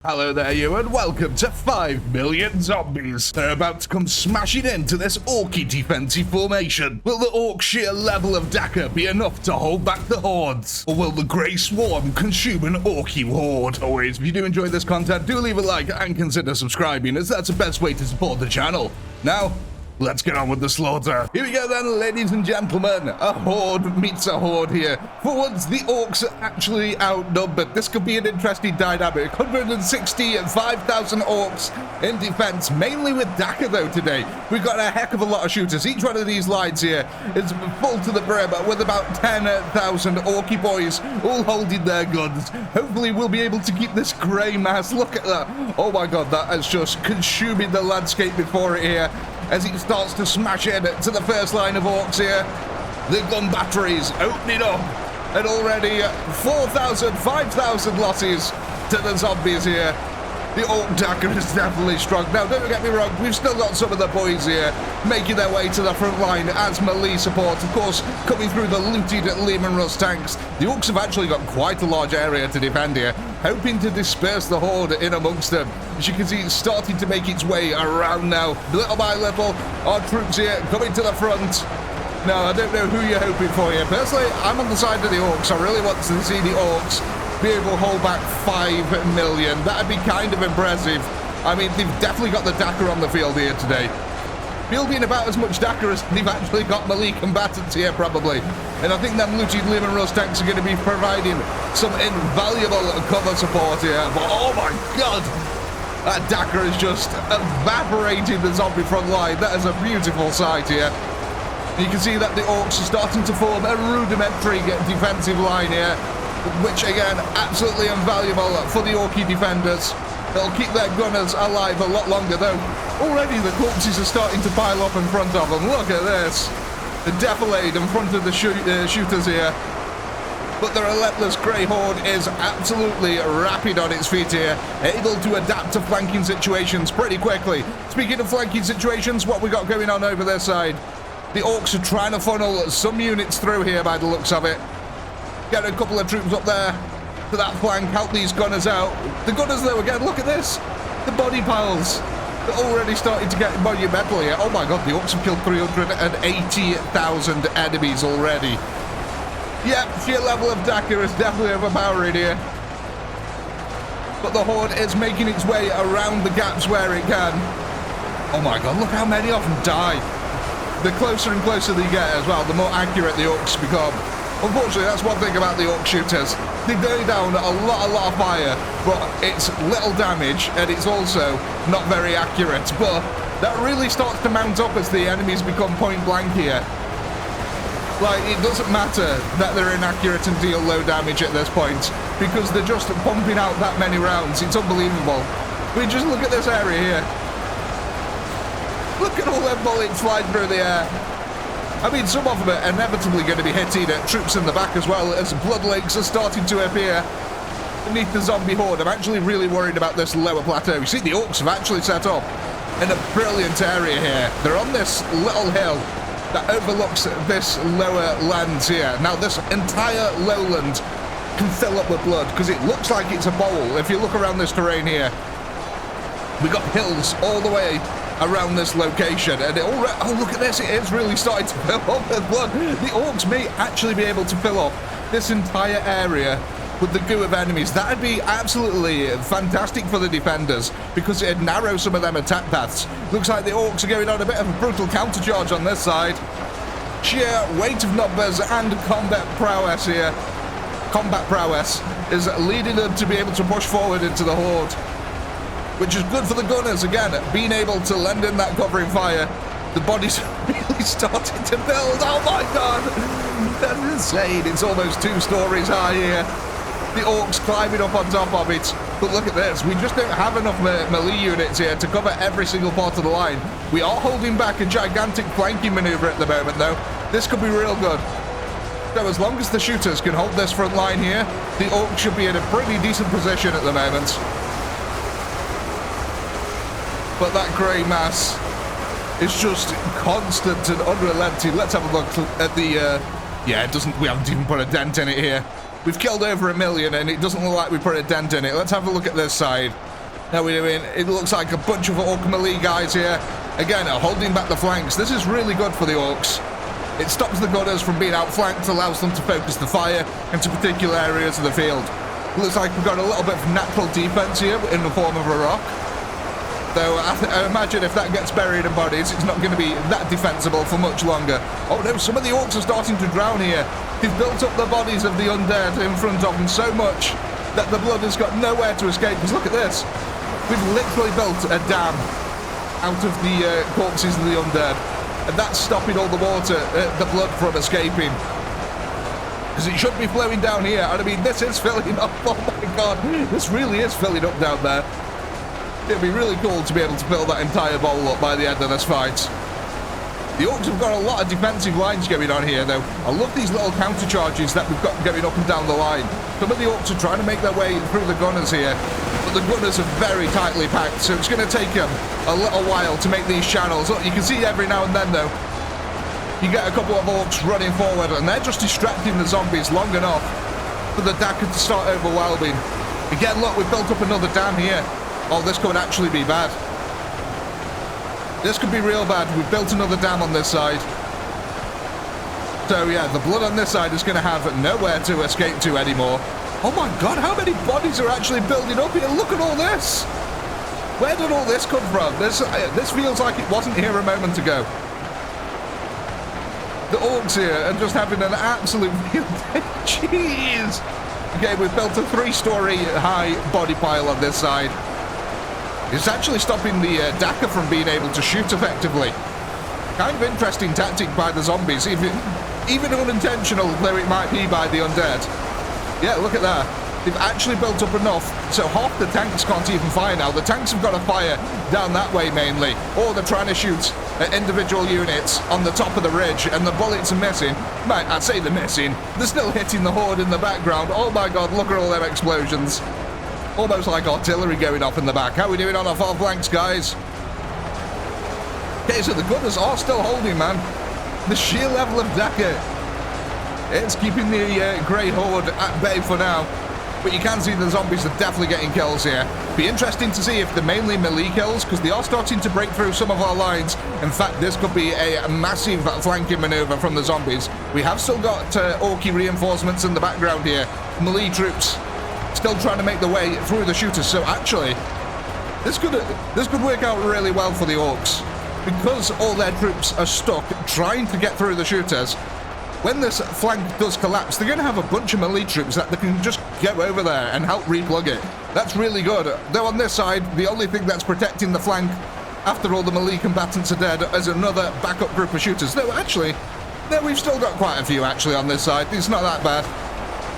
Hello there you, and welcome to 5 million zombies. They're about to come smashing into this orky defensive formation. Will the orc sheer level of DAKKA be enough to hold back the hordes? Or will the grey swarm consume an orky horde? Always, if you do enjoy this content, do leave a like and consider subscribing, as that's the best way to support the channel. Now, let's get on with the slaughter. Here we go then, ladies and gentlemen. A horde meets a horde here. For once, the orcs are actually outnumbered. This could be an interesting dynamic. 160 and 5,000 orcs in defense, mainly with DAKKA though today. We've got a heck of a lot of shooters. Each one of these lines here is full to the brim with about 10,000 orky boys all holding their guns. Hopefully we'll be able to keep this grey mass. Look at that. Oh my god, that is just consuming the landscape before it here, as it starts to smash in to the first line of orcs here. The gun batteries opening up, and already 4,000, 5,000 losses to the zombies here. The orc DAKKA is definitely strong. Now, don't get me wrong, we've still got some of the boys here making their way to the front line as melee support, of course, coming through the looted Lehman Russ tanks. The orcs have actually got quite a large area to defend here, hoping to disperse the horde in amongst them. As you can see, it's starting to make its way around now. Little by little, our troops here coming to the front. Now, I don't know who you're hoping for here. Personally, I'm on the side of the orcs. I really want to see the orcs be able to hold back 5 million. That'd be kind of impressive. I mean, they've definitely got the DAKKA on the field here today. Fielding about as much DAKKA as they've actually got melee combatants here, probably. And I think them looted Lehman Russ tanks are going to be providing some invaluable cover support here. But oh my god! That DAKKA is just evaporating the zombie front line. That is a beautiful sight here. You can see that the orcs are starting to form a rudimentary defensive line here, which again, absolutely invaluable for the orky defenders. They'll keep their gunners alive a lot longer though. Already the corpses are starting to pile up in front of them. Look at this. The defilade in front of the shooters here. But the relentless grey horde is absolutely rapid on its feet here, able to adapt to flanking situations pretty quickly. Speaking of flanking situations, what we got going on over their side? The orcs are trying to funnel some units through here by the looks of it. Get a couple of troops up there to that flank, help these gunners out. The gunners though, again, look at this. The body piles. They're already starting to get monumental here. Oh my god, the orcs have killed 380,000 enemies already. Yep, sheer level of DAKKA is definitely overpowering here. But the horde is making its way around the gaps where it can. Oh my god, look how many of them die. The closer and closer they get as well, the more accurate the orcs become. Unfortunately, that's one thing about the orc shooters. They go down a lot of fire, but it's little damage, and it's also not very accurate. But that really starts to mount up as the enemies become point blank here. Like, it doesn't matter that they're inaccurate and deal low damage at this point, because they're just pumping out that many rounds. It's unbelievable. We just look at this area here. Look at all them bullets flying through the air. I mean, some of them are inevitably going to be hitting at troops in the back as well, as blood lakes are starting to appear beneath the zombie horde. I'm actually really worried about this lower plateau. You see, the orcs have actually set up in a brilliant area here. They're on this little hill that overlooks this lower lands here. Now, this entire lowland can fill up with blood, because it looks like it's a bowl. If you look around this terrain here, we got hills all the way around this location, and it already, oh look at this, it is really starting to fill up with blood. The orcs may actually be able to fill up this entire area with the goo of enemies. That'd be absolutely fantastic for the defenders, because it'd narrow some of them attack paths. Looks like the orcs are going on a bit of a brutal countercharge on this side. Sheer weight of numbers and combat prowess here. Combat prowess is leading them to be able to push forward into the horde, which is good for the gunners, again, being able to lend in that covering fire. The bodies are really starting to build. Oh my god, that's insane. It's almost 2 stories high here. The orcs climbing up on top of it. But look at this, we just don't have enough melee units here to cover every single part of the line. We are holding back a gigantic flanking maneuver at the moment though. This could be real good. So as long as the shooters can hold this front line here, the orcs should be in a pretty decent position at the moment. But that grey mass is just constant and unrelenting. Let's have a look at the, yeah, it doesn't, we haven't even put a dent in it here. We've killed over 1 million, and it doesn't look like we put a dent in it. Let's have a look at this side. How are we doing? It looks like a bunch of ork melee guys here. Again, holding back the flanks. This is really good for the orks. It stops the gunners from being outflanked, allows them to focus the fire into particular areas of the field. Looks like we've got a little bit of natural defense here in the form of a rock. Though I imagine if that gets buried in bodies, it's not going to be that defensible for much longer. Oh no, some of the orks are starting to drown here. They've built up the bodies of the undead in front of them so much that the blood has got nowhere to escape. Because look at this. We've literally built a dam out of the corpses of the undead. And that's stopping all the water, the blood from escaping. Because it should be flowing down here. And I mean, this is filling up. Oh my god. This really is filling up down there. It'd be really cool to be able to fill that entire bowl up by the end of this fight. The orks have got a lot of defensive lines going on here, though. I love these little counter charges that we've got going up and down the line. Some of the orks are trying to make their way through the gunners here, but the gunners are very tightly packed, so it's going to take them a little while to make these channels. Look, you can see every now and then, though, you get a couple of orks running forward, and they're just distracting the zombies long enough for the DAKKA to start overwhelming. Again, look, we've built up another dam here. Oh, this could actually be bad. This could be real bad. We've built another dam on this side. So yeah, the blood on this side is going to have nowhere to escape to anymore. Oh my god, how many bodies are actually building up here? Look at all this. Where did all this come from? This feels like it wasn't here a moment ago. The orks here are just having an absolute field day. Jeez. Okay, we've built a 3-story high body pile on this side. It's actually stopping the DAKKA from being able to shoot effectively. Kind of interesting tactic by the zombies, even unintentional though it might be by the undead. Yeah, look at that. They've actually built up enough, so half the tanks can't even fire now. The tanks have got to fire down that way mainly, or they're trying to shoot at individual units on the top of the ridge, and the bullets are missing. Man, I'd say they're missing. They're still hitting the horde in the background. Oh my god, look at all them explosions. Almost like artillery going off in the back. How are we doing on our far flanks, guys? Okay, so the gunners are still holding, man. The sheer level of DAKKA, it's keeping the grey horde at bay for now. But you can see the zombies are definitely getting kills here. Be interesting to see if they're mainly melee kills, because they are starting to break through some of our lines. In fact, this could be a massive flanking maneuver from the zombies. We have still got orky reinforcements in the background here. Melee troops still trying to make their way through the shooters. So actually, this could work out really well for the orks, because all their troops are stuck trying to get through the shooters. When this flank does collapse, they're going to have a bunch of melee troops that they can just go over there and help replug it. That's really good. Though on this side, the only thing that's protecting the flank after all the melee combatants are dead is another backup group of shooters. Though actually, no, we've still got quite a few actually on this side. It's not that bad.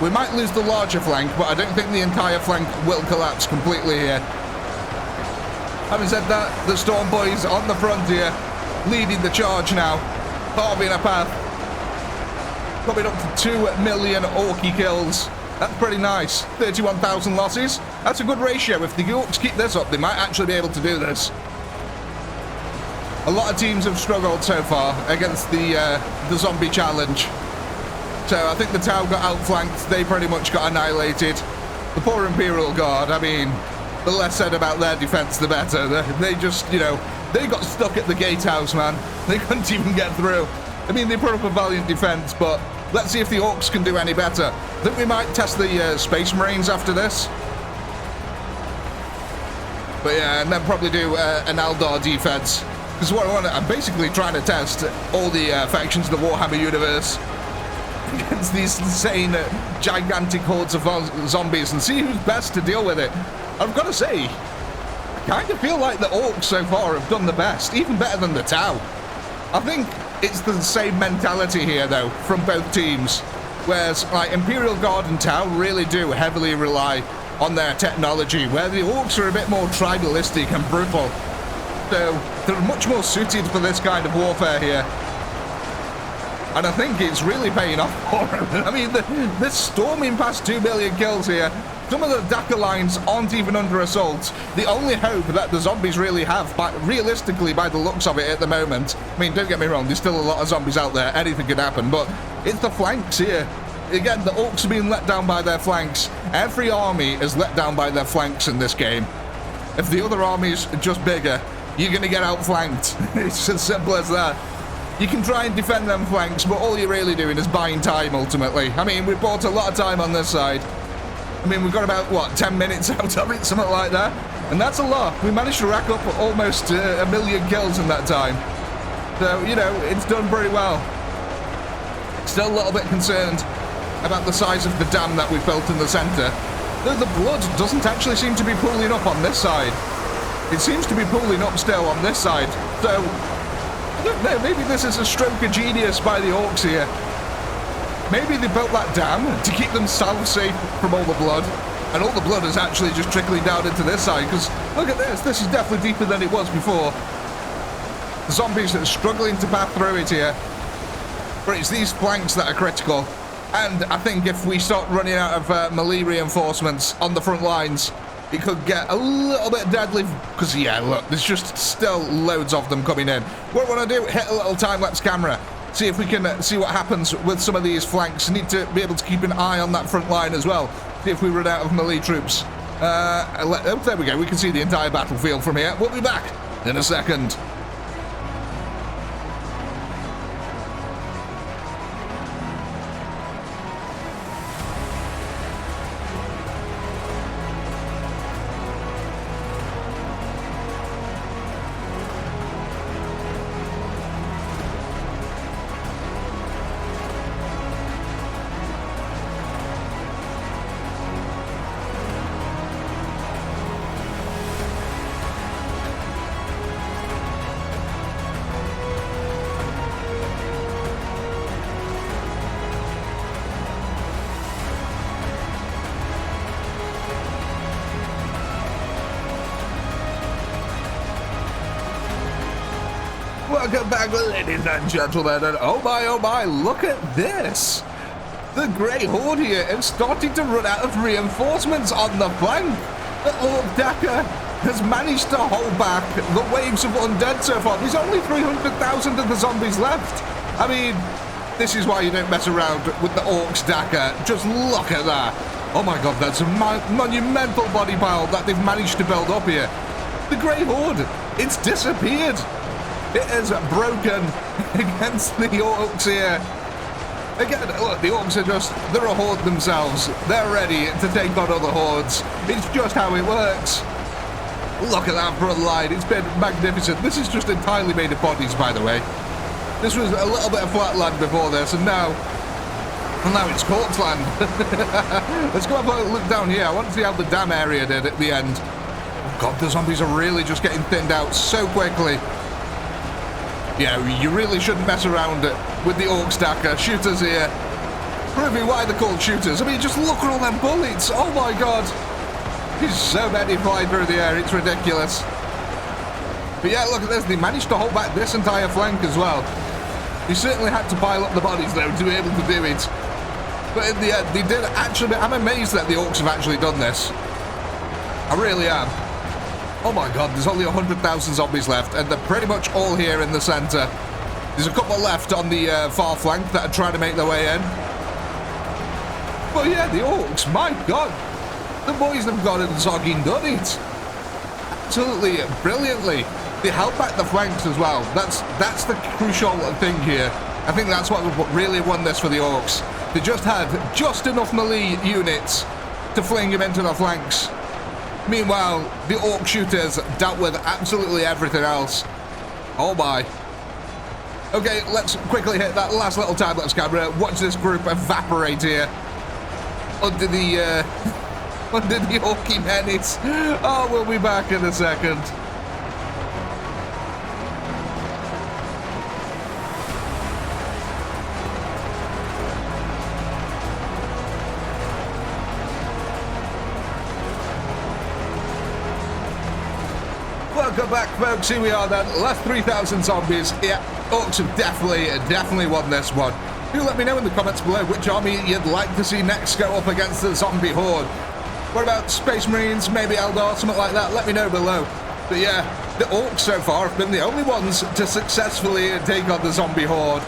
We might lose the larger flank, but I don't think the entire flank will collapse completely here. Having said that, the Storm Boys on the front here, leading the charge now, carving a path. Coming up to 2 million orky kills. That's pretty nice. 31,000 losses. That's a good ratio. If the orks keep this up, they might actually be able to do this. A lot of teams have struggled so far against the zombie challenge. So I think the Tau got outflanked. They pretty much got annihilated. The poor Imperial Guard, I mean, the less said about their defense, the better. They just, you know, they got stuck at the gatehouse, man. They couldn't even get through. I mean, they put up a valiant defense, but let's see if the orks can do any better. I think we might test the Space Marines after this. But yeah, and then probably do an Eldar defense. Because what I'm basically trying to test all the factions of the Warhammer universe against these insane, gigantic hordes of zombies and see who's best to deal with it. I've got to say, I kind of feel like the orks so far have done the best, even better than the Tau. I think it's the same mentality here, though, from both teams. Whereas, like, Imperial Guard and Tau really do heavily rely on their technology, where the orks are a bit more tribalistic and brutal. So, they're much more suited for this kind of warfare here. And I think it's really paying off for them. I mean, they're storming past 2 million kills here. Some of the DAKKA lines aren't even under assault. The only hope that the zombies really have, realistically by the looks of it at the moment, I mean, don't get me wrong, there's still a lot of zombies out there, anything could happen, but it's the flanks here. Again, the orks are being let down by their flanks. Every army is let down by their flanks in this game. If the other armies are just bigger, you're going to get outflanked. It's as simple as that. You can try and defend them flanks, but all you're really doing is buying time, ultimately. I mean, we bought a lot of time on this side. I mean, we've got about, what, 10 minutes out of it, something like that. And that's a lot. We managed to rack up almost 1 million kills in that time. So, you know, it's done pretty well. Still a little bit concerned about the size of the dam that we built in the center. Though the blood doesn't actually seem to be pooling up on this side. It seems to be pooling up still on this side. So, I don't know, maybe this is a stroke of genius by the orks here. Maybe they built that dam to keep themselves safe from all the blood. And all the blood is actually just trickling down into this side. Because, look at this. This is definitely deeper than it was before. The zombies are struggling to pass through it here. But it's these flanks that are critical. And I think if we start running out of melee reinforcements on the front lines, it could get a little bit deadly. Because, yeah, look, there's just still loads of them coming in. What I want to do, hit a little time-lapse camera. See if we can see what happens with some of these flanks. Need to be able to keep an eye on that front line as well. See if we run out of melee troops. Oh, there we go. We can see the entire battlefield from here. We'll be back in a second. Welcome back, ladies and gentlemen, and oh my, look at this! The Grey Horde here is starting to run out of reinforcements on the flank. The Ork DAKKA has managed to hold back the waves of undead so far. There's only 300,000 of the zombies left. I mean, this is why you don't mess around with the Orks DAKKA. Just look at that. Oh my god, that's a monumental body pile that they've managed to build up here. The Grey Horde, it's disappeared. It is broken against the orks here. Again, look, the orks are just, they're a horde themselves. They're ready to take on other hordes. It's just how it works. Look at that front line. It's been magnificent. This is just entirely made of bodies, by the way. This was a little bit of flat land before this, and now it's corpse land. Let's go have a look down here. I want to see how the dam area did at the end. Oh God, the zombies are really just getting thinned out so quickly. Yeah, you really shouldn't mess around with the Orks DAKKA. Shooters here. Proving why they're called shooters. I mean, just look at all them bullets. Oh my god. There's so many flying through the air. It's ridiculous. But yeah, look at this. They managed to hold back this entire flank as well. They certainly had to pile up the bodies, though, to be able to do it. But in the end, they did actually... I'm amazed that the Orks have actually done this. I really am. Oh my god, there's only 100,000 zombies left, and they're pretty much all here in the center. There's a couple left on the far flank that are trying to make their way in. But yeah, the orks, my god, the boys have got it zogging done it. Absolutely brilliantly. They held back the flanks as well. That's the crucial thing here. I think that's what really won this for the orks. They just had just enough melee units to fling them into the flanks. Meanwhile, the ork shooters dealt with absolutely everything else. Oh my. Okay, let's quickly hit that last little time-lapse camera. Watch this group evaporate here. Under the orky menace. Oh, we'll be back in a second. Welcome back, folks. Here we are then. Last 3,000 zombies. Yeah, orks have definitely won this one. Do let me know in the comments below which army you'd like to see next go up against the zombie horde. What about Space Marines, maybe Eldar, something like that? Let me know below. But yeah, the orks so far have been the only ones to successfully take on the zombie horde.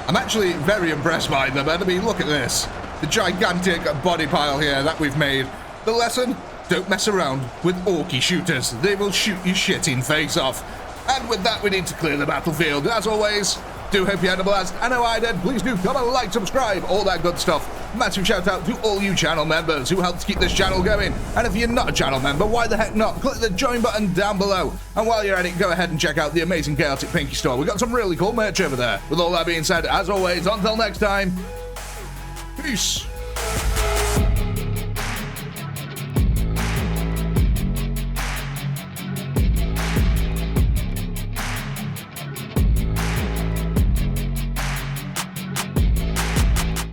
I'm actually very impressed by them. And I mean, look at this. The gigantic body pile here that we've made. The lesson? don't mess around with orky shooters. They will shoot your shitting face off. And with that, we need to clear the battlefield. As always, do hope you had a blast. I know I did. Please do comment, like, subscribe, all that good stuff. Massive shout out to all you channel members who helped keep this channel going. And if you're not a channel member, why the heck not? Click the join button down below. And while you're at it, go ahead and check out the amazing ChaoticPinky store. We've got some really cool merch over there. With all that being said, as always, until next time, peace.